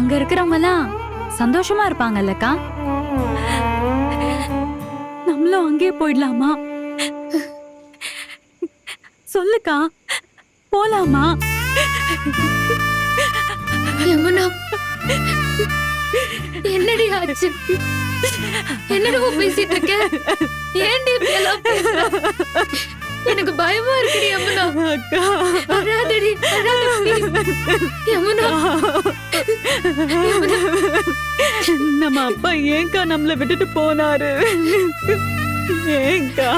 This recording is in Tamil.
அங்க இருக்கிறவங்க எல்லாம் சந்தோஷமா இருப்பாங்கல்லக்கா. நம்மளும் அங்கே போயிடலாமா? சொல்லுக்கா, போலாமா? யமுனா, என்னடி ஆச்சு? என்னடி பேசிட்டு இருக்க? ஏன்டி இப்படி எல்லாம் பேசுற? எனக்கு பயமா இருக்குடி யமுனா. அக்கா, அழாதடி, அழாத please. யமுனா, யமுனா. நம்ம அப்பா ஏன்க்கா நம்மள விட்டுட்டு போனாரு? ஏன்க்கா?